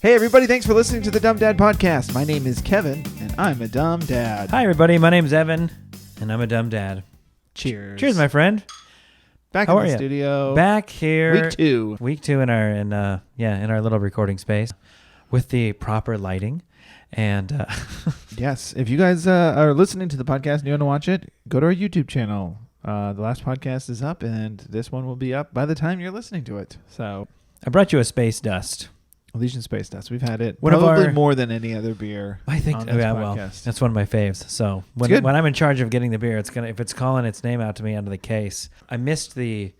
Hey everybody, thanks for listening to the Dumb Dad Podcast. My name is Kevin, and I'm a dumb dad. Hi everybody, my name's Evan, and I'm a dumb dad. Cheers. Cheers, my friend. Back How in the are you? studio. Back here. Week two in our little recording space with the proper lighting. And yes, if you guys are listening to the podcast and you want to watch it, go to our YouTube channel. The last podcast is up, and this one will be up by the time you're listening to it. So I brought you a space dust. Elysian Space Dust. We've had it One probably of our, more than any other beer. I think. On this podcast. That's one of my faves. So when I'm in charge of getting the beer, if it's calling its name out to me out of the case. I missed the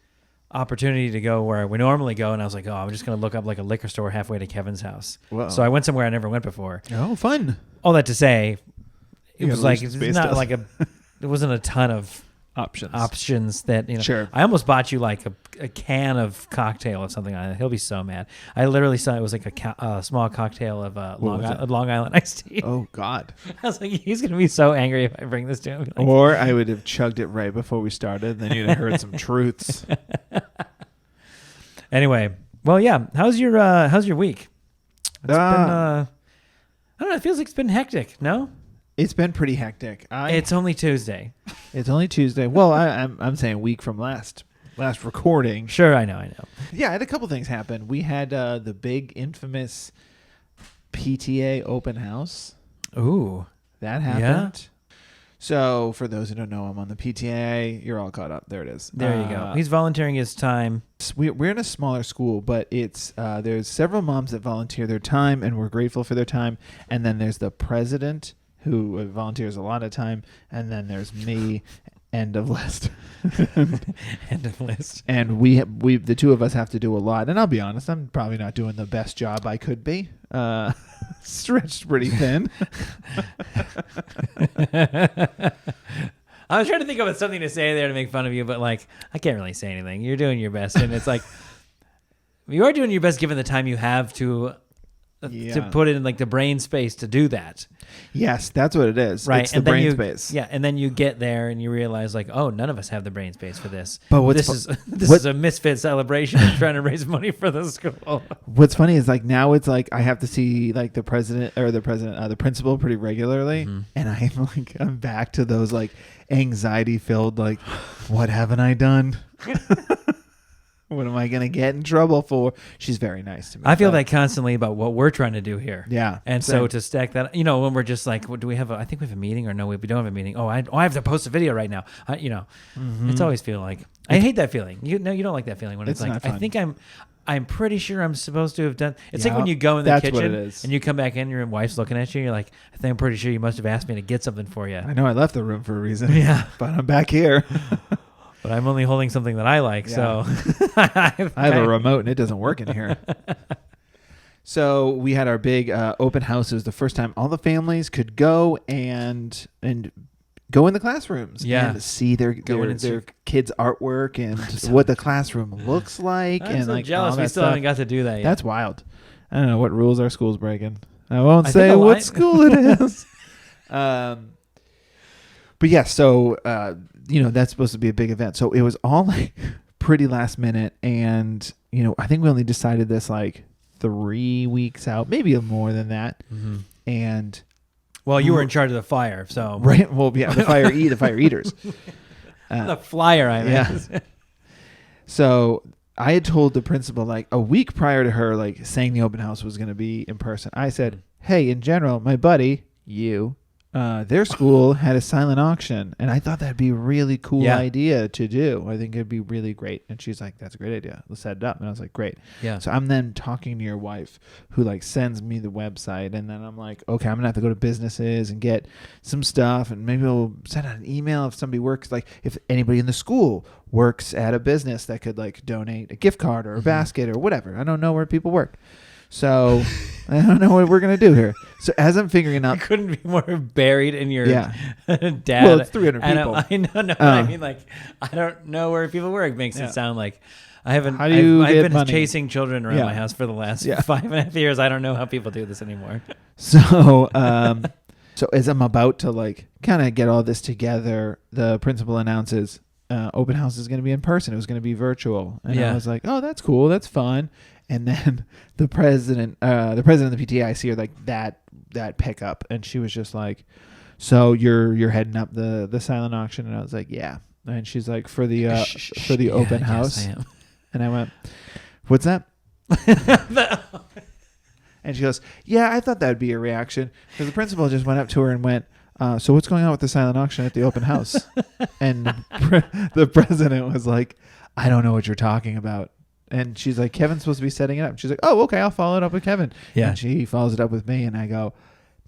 opportunity to go where we normally go, and I was like, I'm just going to look up like a liquor store halfway to Kevin's house. Whoa. So I went somewhere I never went before. Oh, fun! All that to say, it was like it's not like there wasn't a ton of options that, Sure. I almost bought you like a can of cocktail or something like that. He'll be so mad. I literally saw it was like a small cocktail of Long Island iced tea. Oh God. I was like, he's gonna be so angry if I bring this to him. Or I would have chugged it right before we started, then you'd have heard some truths. Anyway, well, yeah, how's your week? It's been I don't know, it feels like it's been hectic. No, it's been pretty hectic. It's only Tuesday. It's only Tuesday. Well, I'm saying week from last recording. Sure, I know. Yeah, I had a couple things happen. We had the big infamous PTA open house. Ooh, that happened. Yeah. So for those who don't know, I'm on the PTA. You're all caught up. There it is. There you go. He's volunteering his time. We're in a smaller school, but it's there's several moms that volunteer their time, and we're grateful for their time. And then there's the president, who volunteers a lot of time, and then there's me. End of list. End of list. And we the two of us have to do a lot. And I'll be honest, I'm probably not doing the best job I could be. Stretched pretty thin. I was trying to think of something to say there to make fun of you, but I can't really say anything. You're doing your best, and it's like you are doing your best given the time you have to put it in the brain space to do that. Yes, that's what it is. Right. It's the brain space. Yeah, and then you get there and you realize none of us have the brain space for this. But this is a misfit celebration of trying to raise money for the school. What's funny is now it's I have to see the principal pretty regularly, and I'm back to those anxiety filled what haven't I done? What am I going to get in trouble for? She's very nice to me. I feel that constantly about what we're trying to do here. Yeah. And so to stack that, when we're just do we have I think we have a meeting or no, we don't have a meeting. I have to post a video right now. It's always feel I hate that feeling. You don't like that feeling when it's not fun. I think I'm pretty sure I'm supposed to have done. It's like when you go in the kitchen and you come back in, your wife's looking at you. You're like, I think I'm pretty sure you must have asked me to get something for you. I know I left the room for a reason. Yeah. But I'm back here. But I'm only holding something that I like, so I have a remote and it doesn't work in here. So we had our big open house. It was the first time all the families could go and go in the classrooms and see their kids' artwork and what the classroom looks like. I'm so jealous we still haven't got to do that yet. That's wild. I don't know what rules our school's breaking. I won't say what school it is. But yeah, so that's supposed to be a big event. So it was all pretty last minute, and I think we only decided this 3 weeks out, maybe more than that. Mm-hmm. And you were in charge of the fire, so right. Well, yeah, the fire eaters. The flyer, I mean. Yeah. So I had told the principal a week prior to her saying the open house was going to be in person. I said, "Hey, in general, my buddy, their school had a silent auction, and I thought that'd be a really cool idea to do. I think it'd be really great." And she's like, "That's a great idea. Let's set it up." And I was like, "Great." Yeah. So I'm then talking to your wife, who sends me the website, and then I'm like, "Okay, I'm gonna have to go to businesses and get some stuff, and maybe we'll send out an email if somebody works, if anybody in the school works at a business that could donate a gift card or a basket or whatever. I don't know where people work." So I don't know what we're going to do here. So as I'm figuring out... You couldn't be more buried in your dad. Well, it's 300 people. I know. I mean, I don't know where people work. Makes it sound like I haven't... I've been chasing children around my house for the last 5.5 years. I don't know how people do this anymore. So as I'm about to kind of get all this together, the principal announces, open house is going to be in person. It was going to be virtual. And Yeah. I was like, oh, that's cool. That's fun. And then the president of the PTA, I see her like that pickup, and she was just like, so you're heading up the silent auction? And I was like, yeah. And she's like, for the open house. Yes, I am. And I went, what's that? And she goes, yeah, I thought that would be your reaction. Because the principal just went up to her and went, so what's going on with the silent auction at the open house? And the president was like, I don't know what you're talking about. And she's like, Kevin's supposed to be setting it up. She's like, oh, okay, I'll follow it up with Kevin. Yeah. And she follows it up with me. And I go,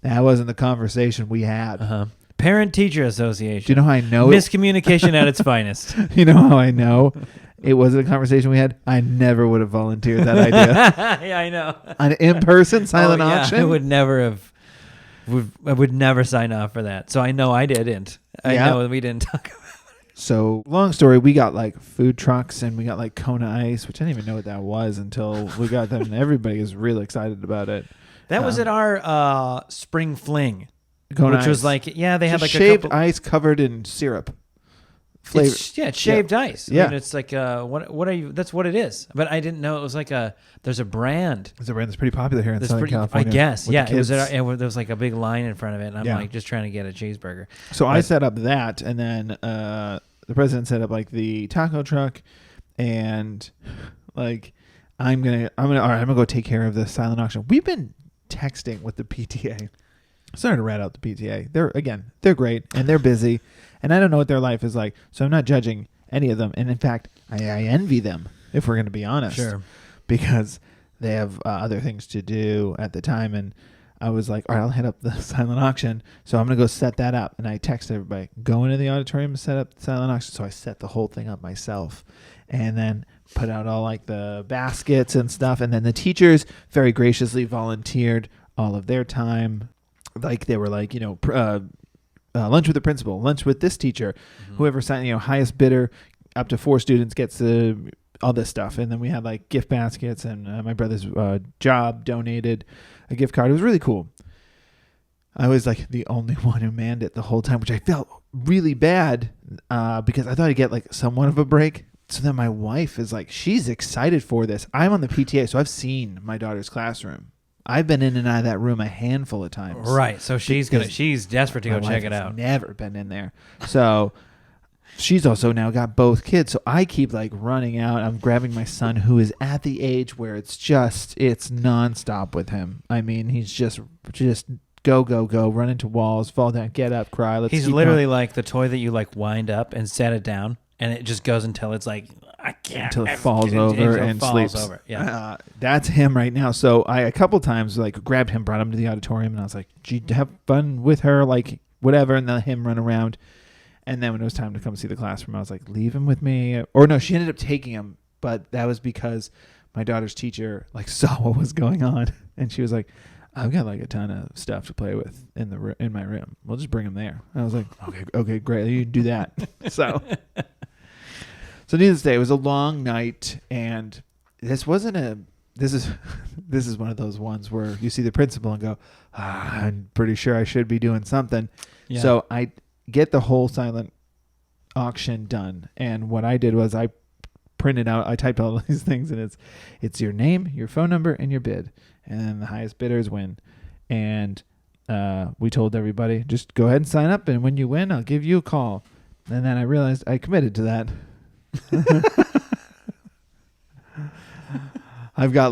that wasn't the conversation we had. Uh-huh. Parent-teacher association. Do you know how I know Miscommunication at its finest. You know how I know it wasn't a conversation we had? I never would have volunteered that idea. Yeah, I know. An in-person silent auction? I would never sign off for that. So I know I didn't. I know we didn't talk about it. So long story, we got like food trucks and we got like Kona Ice, which I didn't even know what that was until we got them, and everybody was really excited about it. That was at our spring fling. Kona which Ice. was like, yeah, they had like shaved a couple ice covered in syrup. Flavor. It's shaved ice. Yeah. I mean, it's like what are you? That's what it is. But I didn't know it was like there's a brand. It's a brand that's pretty popular here in Southern California. I guess. Yeah. It was there was like a big line in front of it, and I'm like just trying to get a cheeseburger. So I set up that, and then the president set up like the taco truck, and like I'm gonna go take care of the silent auction. We've been texting with the PTA. Sorry to rat out the PTA. They're great and they're busy, and I don't know what their life is like. So I'm not judging any of them. And in fact, I envy them, if we're going to be honest. Sure. Because they have other things to do at the time. And I was like, all right, I'll head up the silent auction. So I'm going to go set that up. And I text everybody, go into the auditorium and set up the silent auction. So I set the whole thing up myself, and then put out all like the baskets and stuff. And then the teachers very graciously volunteered all of their time. Like they were like, lunch with the principal, lunch with this teacher, whoever signed, highest bidder up to 4 students gets all this stuff. And then we had like gift baskets, and my brother's job donated a gift card. It was really cool. I was like the only one who manned it the whole time, which I felt really bad because I thought I'd get like somewhat of a break. So then my wife is like, she's excited for this. I'm on the PTA, so I've seen my daughter's classroom. I've been in and out of that room a handful of times. Right. So she's desperate to go check it out. Never been in there. So she's also now got both kids. So I keep like running out. I'm grabbing my son, who is at the age where it's nonstop with him. I mean, he's just go, run into walls, fall down, get up, cry. He's literally like the toy that you like wind up and set it down, and it just goes until it's like, I can't. Until it falls over and sleeps. Over. Yeah. That's him right now. So I a couple times like grabbed him, brought him to the auditorium, and I was like, gee, have fun with her, like whatever, and let him run around. And then when it was time to come see the classroom, I was like, leave him with me. Or no, she ended up taking him, but that was because my daughter's teacher like saw what was going on, and she was like, I've got like a ton of stuff to play with in my room. We'll just bring him there. I was like, okay, great. You do that. So needless to say, it was a long night, and this is one of those ones where you see the principal and go, I'm pretty sure I should be doing something. Yeah. So I get the whole silent auction done, and what I did was I typed all these things, and it's your name, your phone number, and your bid, and then the highest bidders win. And we told everybody, just go ahead and sign up, and when you win, I'll give you a call. And then I realized I committed to that. I've got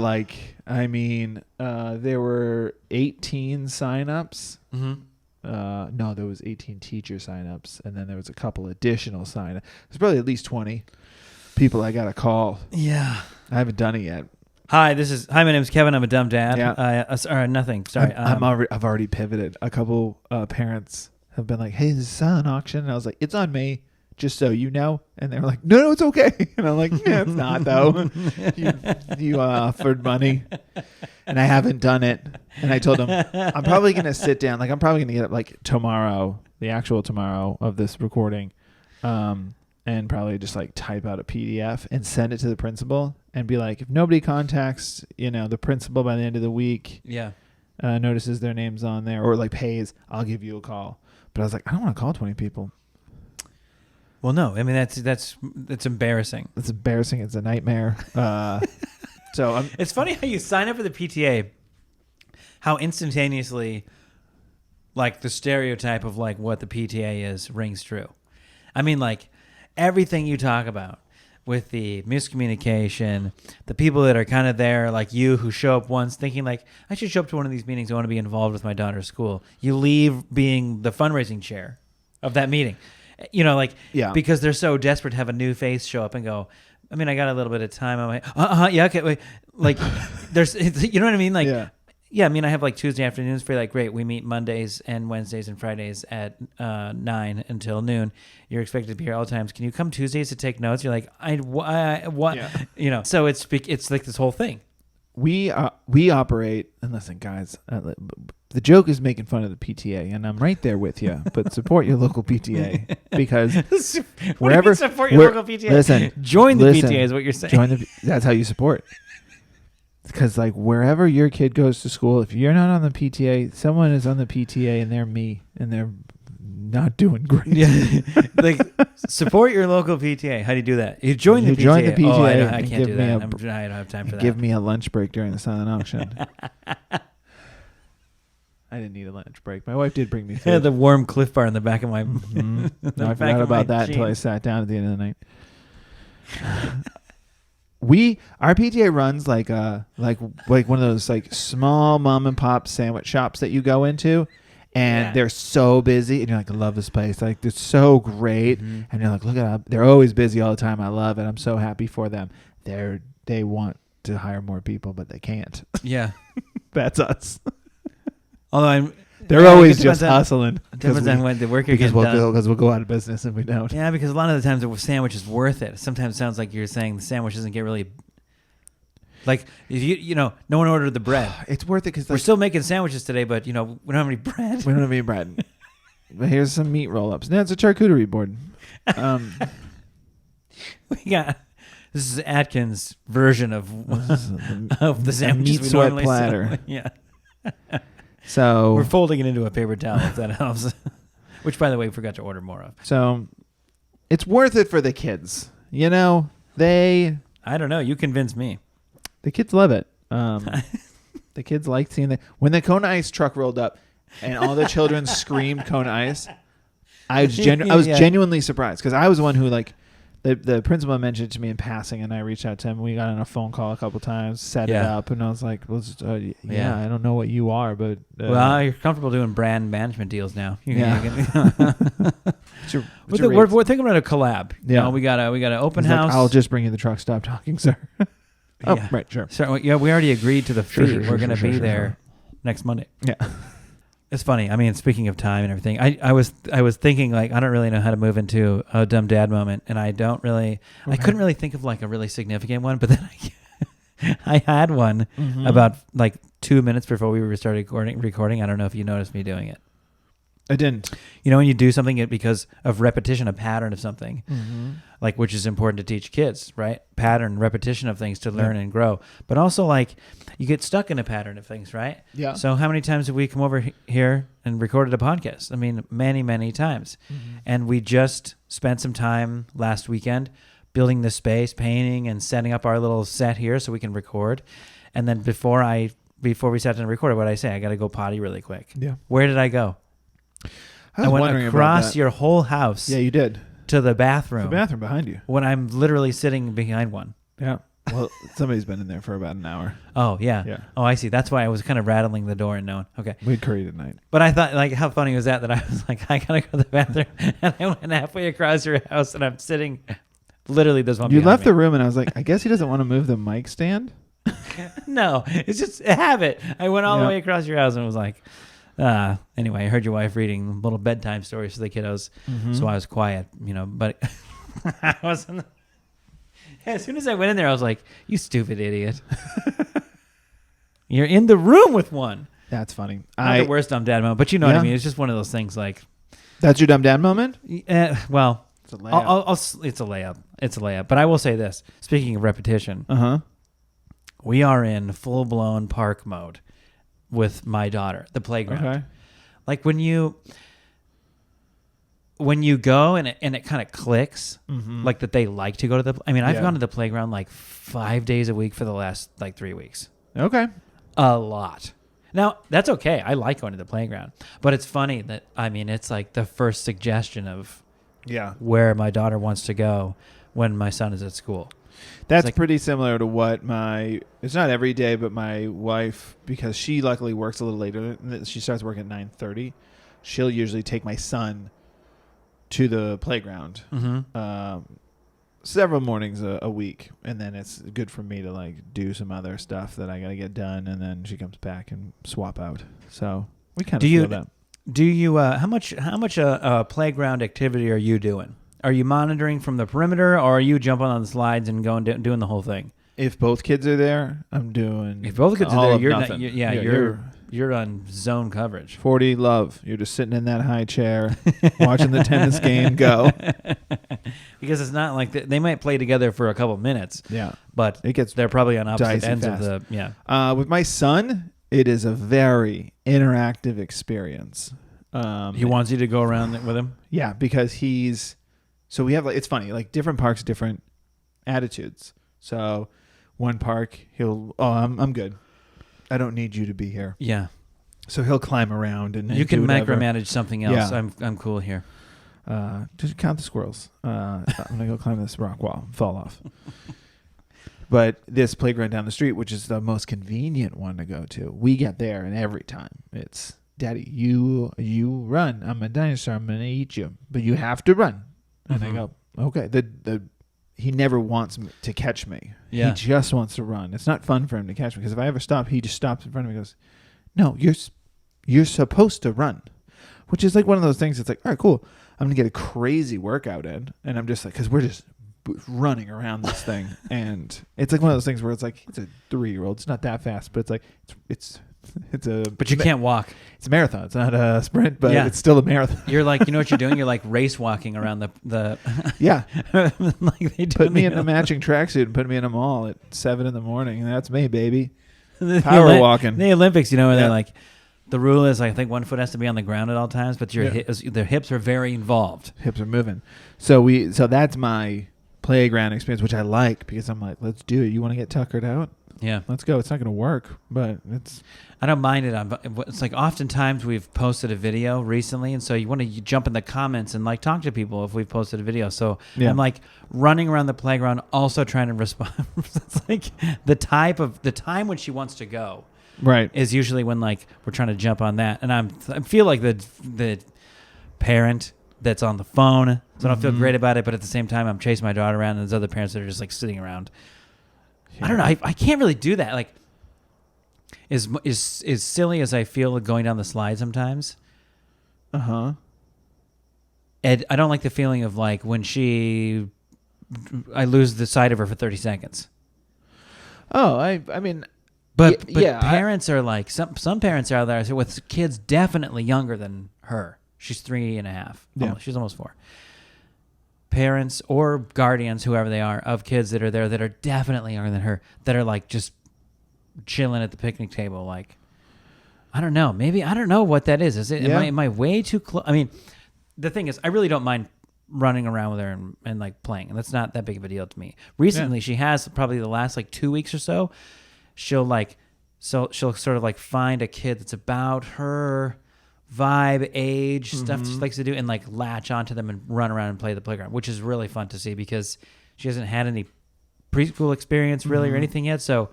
there were 18 signups. Mm-hmm. No, there was 18 teacher signups, and then there was a couple additional signups. There's probably at least 20 people I got to call. Yeah, I haven't done it yet. Hi, my name's Kevin. I'm a dumb dad. Yeah. Nothing. Sorry. I've already pivoted. A couple parents have been like, "Hey, this is a silent auction," and I was like, "It's on me. Just so you know." And they're like, no, it's okay. And I'm like, yeah, it's not though. you offered money and I haven't done it. And I told them, I'm probably going to sit down. Like, I'm probably going to get up like tomorrow, the actual tomorrow of this recording, and probably just like type out a PDF and send it to the principal and be like, if nobody contacts, the principal by the end of the week, notices their names on there or like pays, I'll give you a call. But I was like, I don't want to call 20 people. Well, no. I mean, that's embarrassing. It's embarrassing. It's a nightmare. So it's funny how you sign up for the PTA, how instantaneously, like, the stereotype of, like, what the PTA is rings true. I mean, like, everything you talk about with the miscommunication, the people that are kind of there, like you, who show up once thinking, like, I should show up to one of these meetings. I want to be involved with my daughter's school. You leave being the fundraising chair of that meeting. You know, like, because they're so desperate to have a new face show up and go, I mean, I got a little bit of time. I'm like, yeah, okay, wait. Like, you know what I mean? Like, yeah, I mean, I have like Tuesday afternoons free. Like, great, we meet Mondays and Wednesdays and Fridays at 9 until noon. You're expected to be here all times. Can you come Tuesdays to take notes? You're like, what? Yeah. You know, so it's like this whole thing. We operate, and listen, guys, the joke is making fun of the PTA, and I'm right there with you. But support your local PTA because wherever support your local PTA, join the PTA is what you're saying. That's how you support. Because like wherever your kid goes to school, if you're not on the PTA, someone is on the PTA, and they're me, and they're not doing great. Yeah. Like, support your local PTA. How do you do that? You join the PTA. Join the PTA. Oh, I can't do that. I don't have time for that. Give me a lunch break during the silent auction. I didn't need a lunch break. My wife did bring me food. I had the warm Cliff Bar in the back of my. No, I forgot about that until I sat down at the end of the night. Our PTA runs like one of those like small mom and pop sandwich shops that you go into, and they're so busy, and you're like, I love this place, like it's so great, and you're like, look at them, they're always busy all the time. I love it. I'm so happy for them. They want to hire more people, but they can't. Yeah, that's us. Although they're always just hustling because we'll go out of business if we don't. Yeah, because a lot of the times the sandwich is worth it. Sometimes it sounds like you're saying the sandwich doesn't get really, like, if you know, no one ordered the bread. It's worth it because we're still making sandwiches today, but you know, we don't have any bread. We don't have any bread. But here's some meat roll-ups. No, it's a charcuterie board. We got. This is Atkins' version of the sandwiches meat sweat platter. Sell. Yeah. So we're folding it into a paper towel if that helps. Which, by the way, we forgot to order more of. So it's worth it for the kids. You know, I don't know. You convinced me. The kids love it. The kids like seeing when the Kona Ice truck rolled up and all the children screamed Kona Ice. I was genuinely surprised because I was the one who like. The principal mentioned it to me in passing, and I reached out to him. We got on a phone call a couple times, set it up, and I was like, well, I don't know what you are, but... well, you're comfortable doing brand management deals now. We're thinking about a collab. You know, we got an open house. Like, I'll just bring you the truck. Stop talking, sir. Right, sure. So, we already agreed to the fee. We're going to be there next Monday. Yeah. It's funny. I mean, speaking of time and everything, I was thinking, like, I don't really know how to move into a dumb dad moment, and I don't really, I couldn't really think of like a really significant one, but then I had one about like 2 minutes before we started recording. I don't know if you noticed me doing it. I didn't. You know, when you do something because of repetition, a pattern of something, like, which is important to teach kids, right? Pattern, repetition of things to learn and grow. But also, like, you get stuck in a pattern of things, right? Yeah. So how many times have we come over here and recorded a podcast? I mean, many, many times. And we just spent some time last weekend building the space, painting, and setting up our little set here so we can record. And then before we sat down and recorded, what did I say? I got to go potty really quick. Yeah. Where did I go? I went across your whole house. Yeah, you did. To the bathroom. The bathroom behind you. When I'm literally sitting behind one. Yeah. Well, somebody's been in there for about an hour. Oh, yeah. Oh, I see. That's why I was kind of rattling the door and knowing. Okay. We had curry tonight. But I thought, like, how funny was that I was like, I got to go to the bathroom. And I went halfway across your house, and I'm sitting literally this one. You left the room, and I was like, I guess he doesn't want to move the mic stand? No, it's just a habit. I went all the way across your house and was like... anyway, I heard your wife reading little bedtime stories for the kiddos, so I was quiet, you know, but I wasn't. As soon as I went in there, I was like, you stupid idiot. You're in the room with one. That's funny. Not the worst dumb dad moment, but you know what I mean? It's just one of those things like. That's your dumb dad moment? Well, it's a layup. It's a layup. It's a layup. But I will say this, speaking of repetition, we are in full-blown park mode. With my daughter, the playground. Okay. Like when when you go and it kind of clicks, like that they like to go to the. I mean, I've gone to the playground like 5 days a week for the last like 3 weeks. Okay. A lot. Now, that's okay. I like going to the playground. But it's funny that, I mean, it's like the first suggestion of where my daughter wants to go when my son is at school. That's like, pretty similar to what it's not every day, but my wife, because she luckily works a little later, she starts working at 9:30. She'll usually take my son to the playground several mornings a week, and then it's good for me to like do some other stuff that I got to get done, and then she comes back and swap out. So we kind of feel that. Do you how much playground activity are you doing? Are you monitoring from the perimeter, or are you jumping on the slides and going doing the whole thing? If both kids are there, I'm doing. If both kids are there, you're you're on zone coverage. 40 love. You're just sitting in that high chair, watching the tennis game go. Because it's not like they might play together for a couple minutes. Yeah, but they're probably on opposite ends of the With my son, it is a very interactive experience. He wants you to go around with him. Yeah, because so we have it's funny, like different parks, different attitudes. So one park, I'm good. I don't need you to be here. Yeah. So he'll climb around and you can micromanage micromanage something else. Yeah. I'm cool here. Just count the squirrels. I'm gonna go climb this rock wall, fall off. But this playground down the street, which is the most convenient one to go to, we get there, and every time it's, Daddy, you run. I'm a dinosaur. I'm gonna eat you, but you have to run. And I go, okay. He never wants to catch me. Yeah. He just wants to run. It's not fun for him to catch me, because if I ever stop, he just stops in front of me and goes, no, you're supposed to run, which is like one of those things. It's like, all right, cool. I'm going to get a crazy workout in. And I'm just like, because we're just running around this thing. And it's like one of those things where it's like, it's a 3-year-old. It's not that fast, but it's like, but you can't walk. It's a marathon. It's not a sprint, but it's still a marathon. You're like, you know what you're doing? You're like race walking around the yeah. Like they do put me in a matching tracksuit and put me in a mall at 7 a.m. and that's me, baby. Power walking. The Olympics, where they're like, the rule is I think one foot has to be on the ground at all times, but their hips are very involved. Hips are moving. So that's my playground experience, which I like, because I'm like, let's do it. You want to get tuckered out? Yeah. Let's go. It's not going to work, but I don't mind it. It's like oftentimes we've posted a video recently, and so you want to jump in the comments and like talk to people if we've posted a video. So I'm like running around the playground, also trying to respond. It's like the time when she wants to go, right, is usually when like we're trying to jump on that, and I feel like the parent that's on the phone, so I don't feel great about it. But at the same time, I'm chasing my daughter around, and there's other parents that are just like sitting around. Yeah. I don't know. I can't really do that. Like, as silly as I feel going down the slide sometimes. Uh-huh. Ed, I don't like the feeling of like when I lose the sight of her for 30 seconds. Oh, I mean, but parents are like some parents are there with kids definitely younger than her. She's 3.5. Yeah. She's almost 4. Parents or guardians, whoever they are, of kids that are there that are definitely younger than her, that are like just chilling at the picnic table. Like, I don't know. Maybe, I don't know what that is. Is it, am I way too close? I mean, the thing is, I really don't mind running around with her and like playing. And that's not that big of a deal to me. Recently, she has probably the last like 2 weeks or so, she'll sort of like find a kid that's about her vibe, age, stuff she likes to do, and like latch onto them and run around and play the playground, which is really fun to see because she hasn't had any preschool experience really or anything yet. So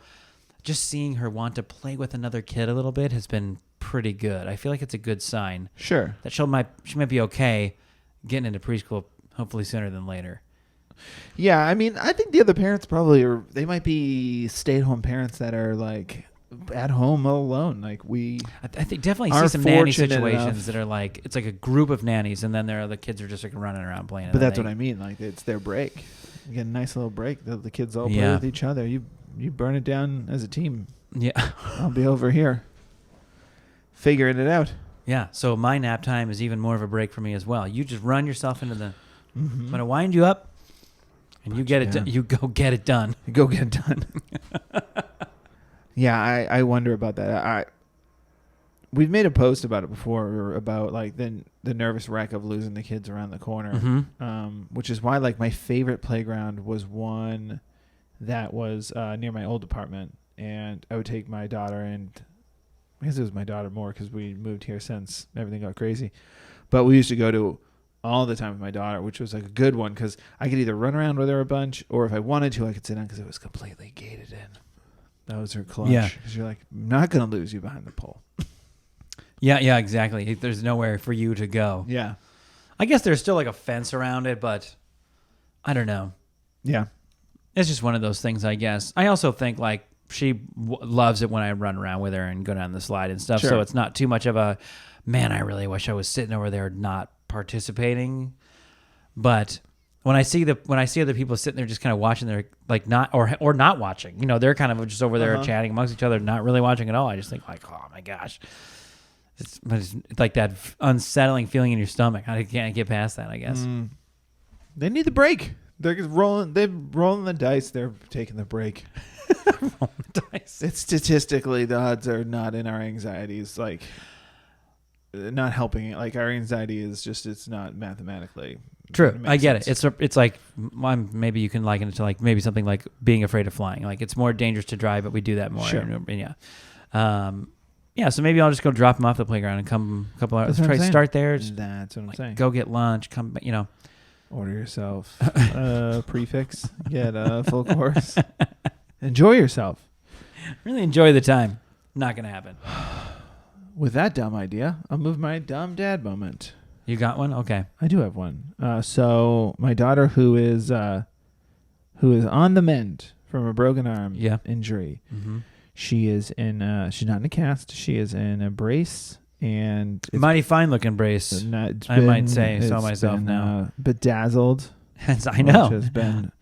just seeing her want to play with another kid a little bit has been pretty good. I feel like it's a good sign. Sure. That she might be okay getting into preschool hopefully sooner than later. Yeah, I mean, I think the other parents they might be stay-at-home parents that are like at home all alone. Like I think definitely see some nanny situations that are like, it's like a group of nannies and then the kids are just like running around playing. But that's what I mean. Like it's their break. You get a nice little break. The kids all play with each other. You burn it down as a team. Yeah. I'll be over here figuring it out. Yeah. So my nap time is even more of a break for me as well. You just run yourself into the, I'm going to wind you up and you get it. You go get it done. You go get it done. Yeah, I wonder about that. we've made a post about it before, about like the nervous wreck of losing the kids around the corner, which is why like my favorite playground was one that was near my old apartment, and I would take my daughter, and I guess it was my daughter more because we moved here since everything got crazy, but we used to go to all the time with my daughter, which was like a good one because I could either run around with her a bunch, or if I wanted to, I could sit down because it was completely gated in. That was her clutch. Yeah, because you're like, I'm not gonna lose you behind the pole. Yeah, exactly. There's nowhere for you to go. Yeah, I guess there's still like a fence around it, but I don't know. Yeah, it's just one of those things, I guess. I also think like she loves it when I run around with her and go down the slide and stuff. Sure. So it's not too much of a, man, I really wish I was sitting over there not participating. But when I see other people sitting there just kind of watching, they're like not or not watching, you know, they're kind of just over there chatting amongst each other, not really watching at all. I just think like, oh my gosh, it's like that unsettling feeling in your stomach. I can't get past that, I guess. They need the break. They're rolling the dice. They're taking the break. Rolling the dice. It's statistically, the odds are not in our anxieties. Like, not helping it. Like, our anxiety is just, it's not mathematically. True. I get sense. It's like, maybe you can liken it to like maybe something like being afraid of flying. Like, it's more dangerous to drive, but we do that more. Sure. And, yeah. So maybe I'll just go drop him off the playground and come a couple hours. Try to start there. That's what I'm saying. Go get lunch. Come, you know. Order yourself a prefix. Get a full course. Enjoy yourself. Really enjoy the time. Not gonna happen. With that dumb idea, I'll move my dumb dad moment. You got one? Okay. I do have one. So my daughter, who is on the mend from a broken arm injury, she is in. She's not in a cast. She is in a brace. And it's mighty fine looking brace. I might say so myself now. Bedazzled. I know. Which has been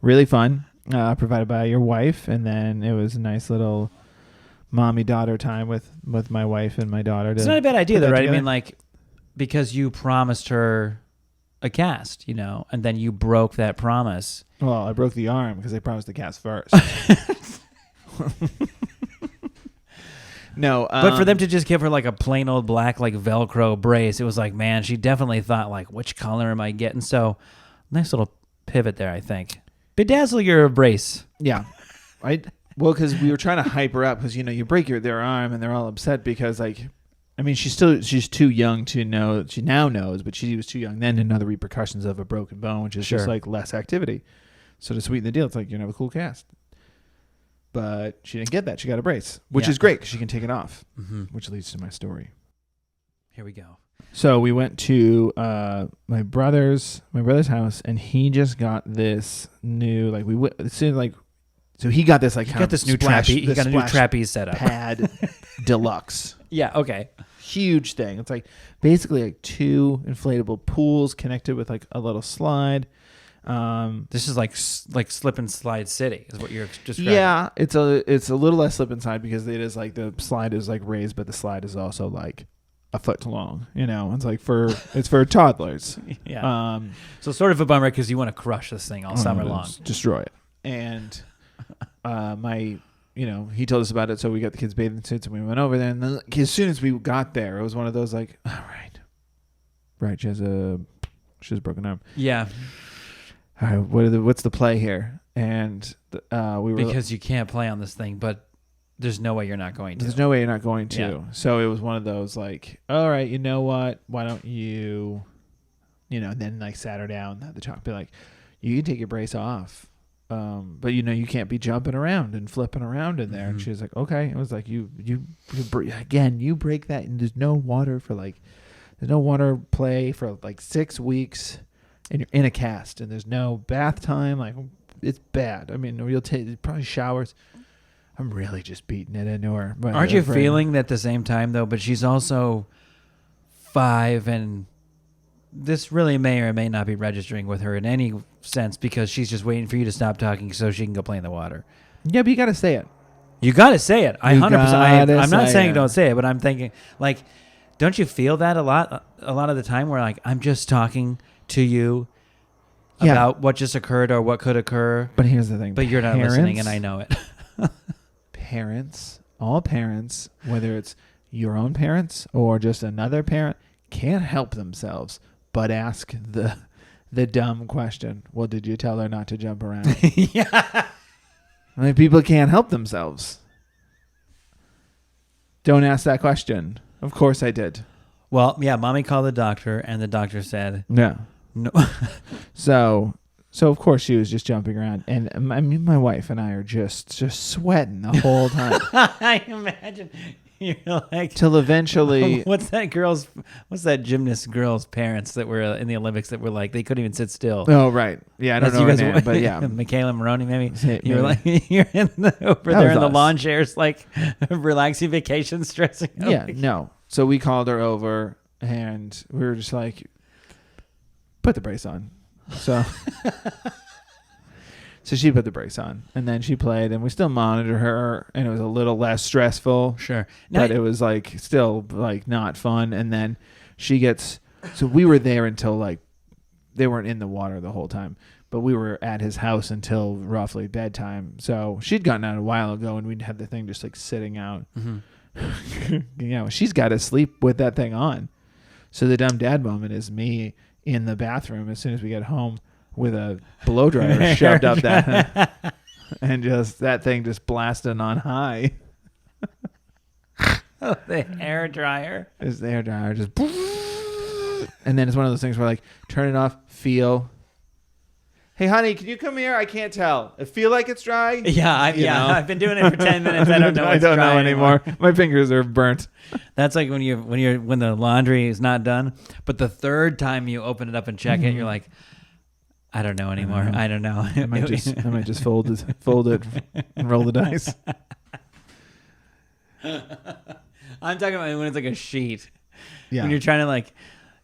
really fun. Provided by your wife. And then it was a nice little mommy-daughter time with my wife and my daughter. It's not a bad idea though, right? Together. I mean, like, because you promised her a cast, you know, and then you broke that promise. Well, I broke the arm because I promised the cast first. No, but for them to just give her like a plain old black like Velcro brace, it was like, man, she definitely thought like, which color am I getting? So nice little pivot there, I think. Bedazzle your brace. Yeah, well, because we were trying to hype her up because you know you break their arm and they're all upset because like, I mean she's too young to know. She now knows, but she was too young then to know the repercussions of a broken bone, which is just like less activity. So to sweeten the deal, it's like you're gonna have a cool cast. But she didn't get that. She got a brace, which is great because she can take it off, which leads to my story. Here we go. So we went to my brother's house, and he just got this new so he got this like he got this new trapeze. He got a new trapeze setup. Pad deluxe. Yeah. Okay. Huge thing. It's like basically like 2 inflatable pools connected with like a little slide. This is like slip and slide city is what you're describing. Yeah, it's a little less slip and slide because it is like the slide is like raised, but the slide is also like a foot long. You know, it's like it's for toddlers. Yeah. So sort of a bummer because you want to crush this thing all summer long, destroy it. And he told us about it, so we got the kids' bathing suits and we went over there. And then as soon as we got there, it was one of those like, all right, she has a broken arm. Yeah. All right, what's the play here? And we were because you can't play on this thing, but there's no way you're not going to. There's no way you're not going to. Yeah. So it was one of those like, all right, you know what? Why don't you, and then like sat her down, had the talk, be like, you can take your brace off, but you can't be jumping around and flipping around in there. And she was like, okay. It was like you break that, and there's no water play for like 6 weeks. And you're in a cast, and there's no bath time. Like, it's bad. I mean, you'll take probably showers. I'm really just beating it into her. Aren't you feeling that at the same time, though? But she's also 5, and this really may or may not be registering with her in any sense because she's just waiting for you to stop talking so she can go play in the water. Yeah, but you got to say it. You got to say it. I 100%. I'm not saying don't say it, but I'm thinking, like, don't you feel that a lot of the time where, like, I'm just talking to you about what just occurred or what could occur. But here's the thing. But you're not listening, and I know it. All parents, whether it's your own parents or just another parent can't help themselves but ask the dumb question. Well, did you tell her not to jump around? Yeah. I mean, people can't help themselves. Don't ask that question. Of course I did. Well, yeah, mommy called the doctor, and the doctor said, No. So of course she was just jumping around, and I mean my wife and I are just sweating the whole time. I imagine you're like till eventually. What's that gymnast girl's parents that were in the Olympics that were like they couldn't even sit still? Oh right, yeah, I don't know her name, but yeah, Michaela Maroney maybe. You were like you're over there in the lawn chairs like relaxing vacation, stressing. Yeah, no. So we called her over, and we were just like, put the brace on. So she put the brace on, and then she played, and we still monitor her, and it was a little less stressful. Sure. But it was like still like not fun. And then she gets, so we were there until like, they weren't in the water the whole time, but we were at his house until roughly bedtime. So she'd gotten out a while ago, and we'd had the thing just like sitting out. Mm-hmm. She's got to sleep with that thing on. So the dumb dad moment is me in the bathroom as soon as we get home with a blow dryer shoved up that and just that thing just blasting on high. Oh, the hair dryer. It's the hair dryer just and then it's one of those things where like turn it off, feel. Hey honey, can you come here? I can't tell. I feel like it's dry. Yeah, I've been doing it for 10 minutes. I don't know. I don't know anymore. My fingers are burnt. That's like when the laundry is not done, but the third time you open it up and check it, you're like, I don't know anymore. I don't know. I might just fold it and roll the dice. I'm talking about when it's like a sheet. Yeah. When you're trying to like,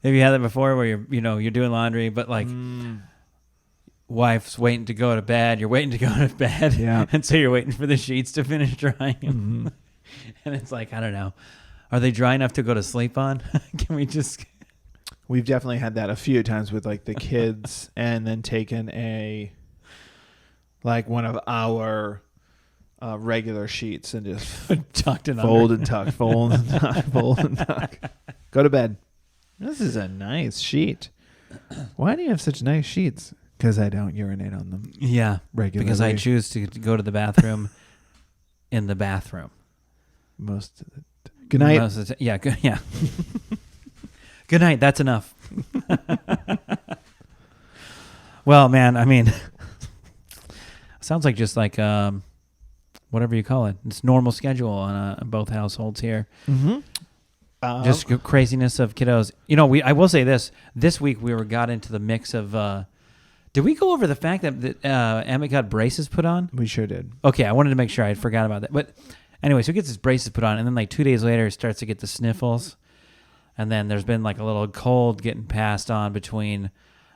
have you had that before where you're doing laundry, but like wife's waiting to go to bed. You're waiting to go to bed. Yeah. And so you're waiting for the sheets to finish drying. Mm-hmm. And it's like, I don't know. Are they dry enough to go to sleep on? Can we just... We've definitely had that a few times with like the kids and then taken one of our regular sheets and just tucked it fold under. and tuck, fold and tuck, fold and tuck. Go to bed. This is a nice sheet. Why do you have such nice sheets? Because I don't urinate on them. Yeah, regularly. Because I choose to go to the bathroom in the bathroom. Most of the good night. Yeah. Good night. That's enough. Well, man, I mean, sounds like just like whatever you call it. It's normal schedule on both households here. Mm-hmm. Just craziness of kiddos. I will say this week we got into the mix of, did we go over the fact that Emmett got braces put on? We sure did. Okay. I wanted to make sure I had forgot about that. But anyway, so he gets his braces put on, and then like 2 days later he starts to get the sniffles. And then there's been like a little cold getting passed on between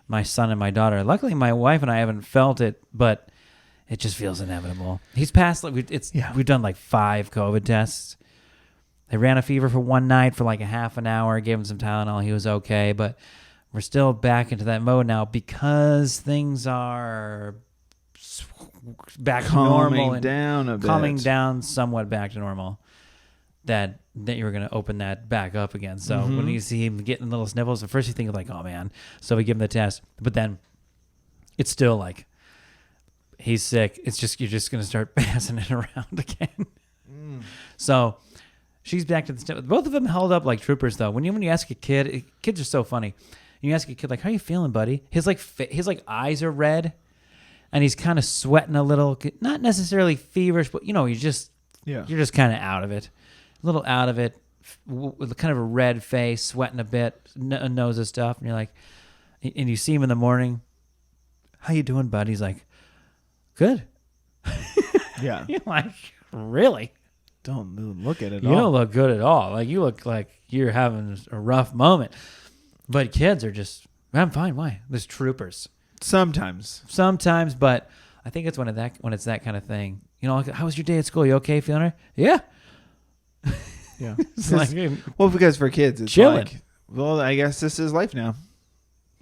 my son and my daughter. Luckily, my wife and I haven't felt it, but it just feels inevitable. He's passed, we've done like 5 COVID tests. They ran a fever for one night for like a half an hour, gave him some Tylenol. He was okay, but we're still back into that mode now because things are back to normal. Calming down somewhat back to normal. That you were going to open that back up again. So when you see him getting little sniffles, the first you think of like, oh man. So we give him the test, but then it's still like he's sick. It's just you're just going to start passing it around again. So she's back to the sniffles. Both of them held up like troopers though. When you ask a kid, kids are so funny. You ask a kid like, "How you feeling, buddy?" His eyes are red, and he's kind of sweating a little. Not necessarily feverish, but you're just kind of out of it. A little out of it, with kind of a red face, sweating a bit, nose and stuff. And you're like, and you see him in the morning. How you doing, bud? He's like, good. Yeah. You're like, really? Don't look at it. You don't look good at all. Like you look like you're having a rough moment. But kids are just, I'm fine. Why? There's troopers. Sometimes, but I think it's when it's that kind of thing. Like, how was your day at school? You okay? Feeling right? Yeah. Yeah. Well, because for kids, it's chilling. like, well, I guess this is life now.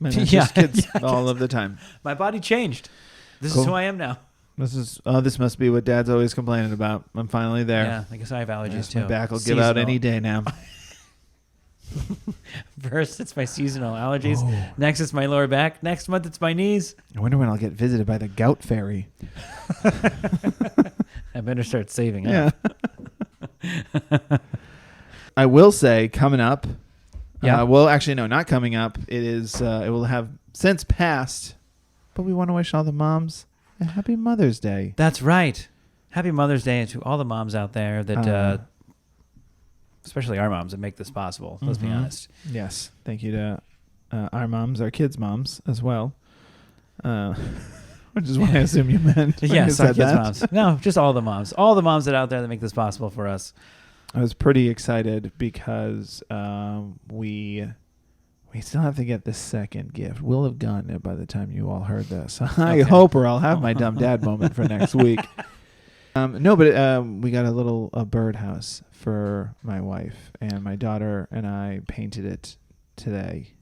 And Yeah, just kids all of the time. My body changed. This is who I am now. This must be what Dad's always complaining about. I'm finally there. Yeah, I guess I have allergies too. My back will give out any day now. First, it's my seasonal allergies. Oh. Next, it's my lower back. Next month, it's my knees. I wonder when I'll get visited by the gout fairy. I better start saving up. I will say, coming up. Yeah. Well, actually, no, not coming up. It is. It will have since passed, but we want to wish all the moms a happy Mother's Day. That's right. Happy Mother's Day to all the moms out there that. Especially our moms that make this possible. Let's be honest. Yes. Thank you to our moms, our kids' moms as well. Which is what I assume you meant. Yes, our kids' moms. No, just all the moms. All the moms that are out there that make this possible for us. I was pretty excited because we still have to get the second gift. We'll have gotten it by the time you all heard this. I hope, or I'll have my dumb dad moment for next week. No, but we got a birdhouse for my wife, and my daughter and I painted it today,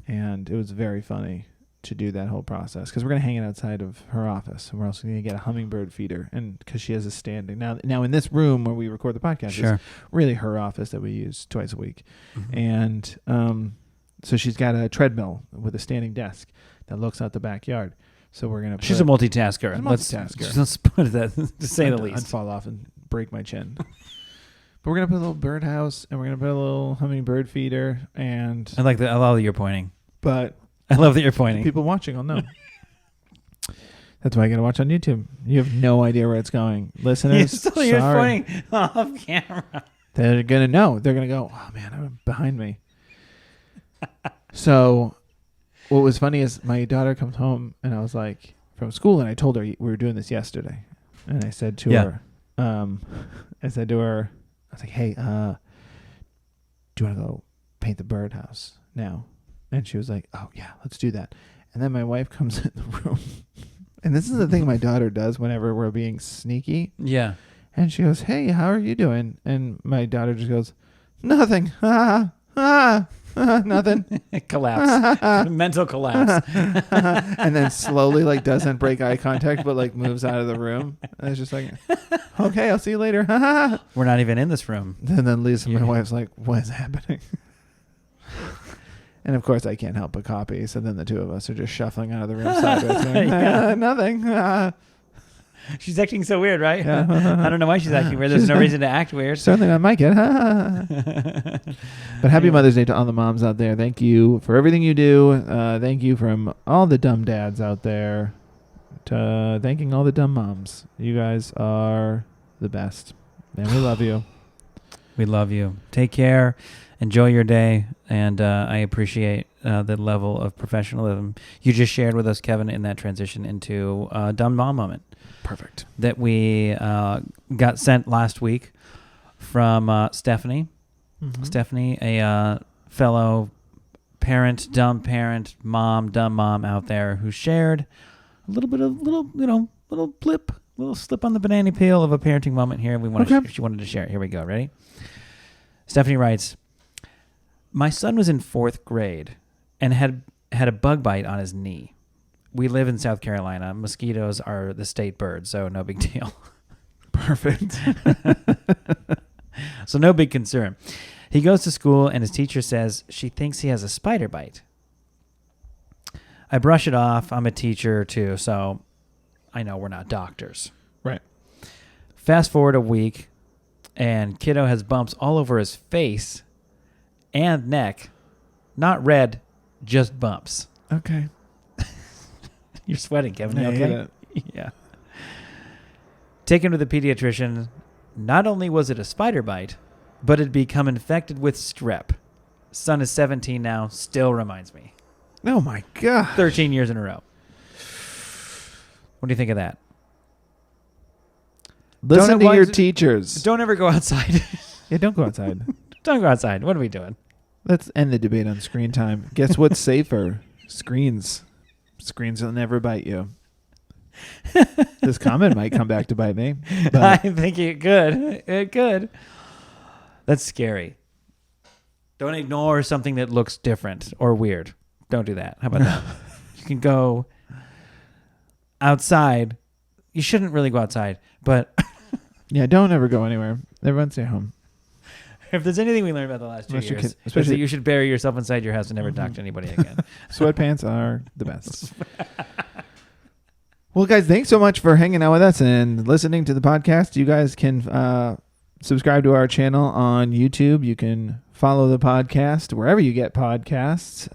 and it was very funny to do that whole process because we're going to hang it outside of her office, and we're also going to get a hummingbird feeder, and because she has a standing now in this room where we record the podcast is really her office that we use twice a week, and so she's got a treadmill with a standing desk that looks out the backyard. So we're gonna. She's a multitasker. Let's put that to say the least. I'd fall off and break my chin. But we're gonna put a little birdhouse, and we're gonna put a little hummingbird feeder, and I love that you're pointing. But I love that you're pointing. People watching will know. That's why I gotta watch on YouTube. You have no idea where it's going, listeners. You're pointing off camera. They're gonna know. They're gonna go. Oh man, I'm behind me. So. What was funny is my daughter comes home and I was like from school and I told her we were doing this yesterday, and I said to her, I was like, hey, do you want to go paint the birdhouse now? And she was like, oh yeah, let's do that. And then my wife comes in the room, and this is the thing my daughter does whenever we're being sneaky. Yeah. And she goes, hey, how are you doing? And my daughter just goes, nothing. Nothing. Collapse. Mental collapse. And then slowly doesn't break eye contact but moves out of the room. And it's just like, okay, I'll see you later. We're not even in this room. And then Lisa, my wife's like, what is happening? And of course I can't help but copy. So then the two of us are just shuffling out of the room sideways going, nothing. She's acting so weird, right? Yeah. I don't know why she's acting weird. There's no reason to act weird. Certainly not my kid. But happy Mother's Day to all the moms out there. Thank you for everything you do. Thank you from all the dumb dads out there to thanking all the dumb moms. You guys are the best. And we love you. We love you. Take care. Enjoy your day. And I appreciate the level of professionalism you just shared with us, Kevin, in that transition into a dumb mom moment. Perfect. That we got sent last week from Stephanie. Stephanie, a fellow parent, dumb mom out there who shared a little slip on the banana peel of a parenting moment here. She wanted to share it. Here we go. Ready? Stephanie writes, my son was in 4th grade and had a bug bite on his knee. We live in South Carolina. Mosquitoes are the state bird, so no big deal. Perfect. So no big concern. He goes to school, and his teacher says she thinks he has a spider bite. I brush it off. I'm a teacher, too, so I know we're not doctors. Right. Fast forward a week, and kiddo has bumps all over his face and neck. Not red, just bumps. Okay. You're sweating, Kevin. You okay? Yeah. Taken to the pediatrician. Not only was it a spider bite, but it had become infected with strep. Son is 17 now. Still reminds me. Oh, my God. 13 years in a row. What do you think of that? Listen to your teachers. Don't ever go outside. Yeah, don't go outside. Don't go outside. What are we doing? Let's end the debate on screen time. Guess what's safer? Screens. Screens will never bite you. This comment might come back to bite me. I think it could. It could. That's scary. Don't ignore something that looks different or weird. Don't do that. How about that? You can go outside, you shouldn't really go outside. But Yeah, don't ever go anywhere. Everyone stay home. if there's anything we learned about the last 2 Unless your years, kid- is especially- that you should bury yourself inside your house and never talk to anybody again. Sweatpants are the best. Well, guys, thanks so much for hanging out with us and listening to the podcast. You guys can subscribe to our channel on YouTube. You can follow the podcast wherever you get podcasts.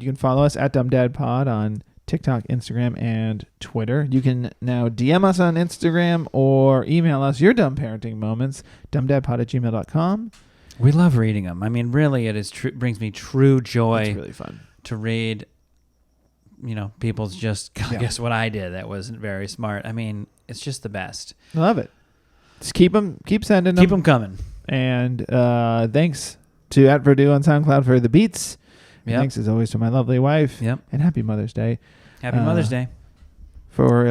You can follow us at Dumb Dad Pod on TikTok, Instagram, and Twitter. You can now DM us on Instagram or email us your dumb parenting moments, dumbdadpod@gmail.com. We love reading them. I mean, really, brings me true joy It's really fun. to read, people's just, guess what I did that wasn't very smart. I mean, it's just the best. I love it. Just keep sending them. Keep them coming. And thanks to @Verdue on SoundCloud for the beats. Yep. Thanks as always to my lovely wife. Yep. And happy Mother's Day. Happy Mother's Day. For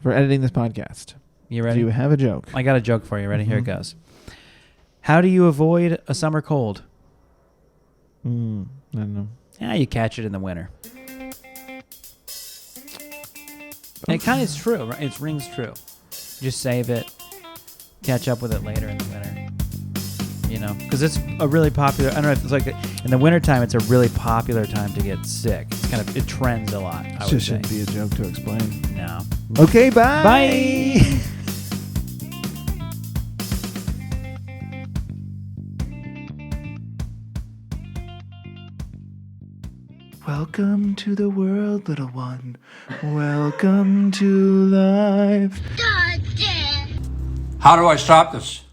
editing this podcast. You ready? Do you have a joke? I got a joke for you. Ready? Here it goes. How do you avoid a summer cold? I don't know. Yeah, you catch it in the winter. And it kind of is true, right? It rings true. Just save it. Catch up with it later in the winter. Because it's a really popular. I don't know if it's like in the wintertime, it's a really popular time to get sick. It trends a lot. I would Just say. shouldn't be a joke to explain. No. Okay, bye. Bye. Welcome to the world, little one. Welcome to life. How do I stop this?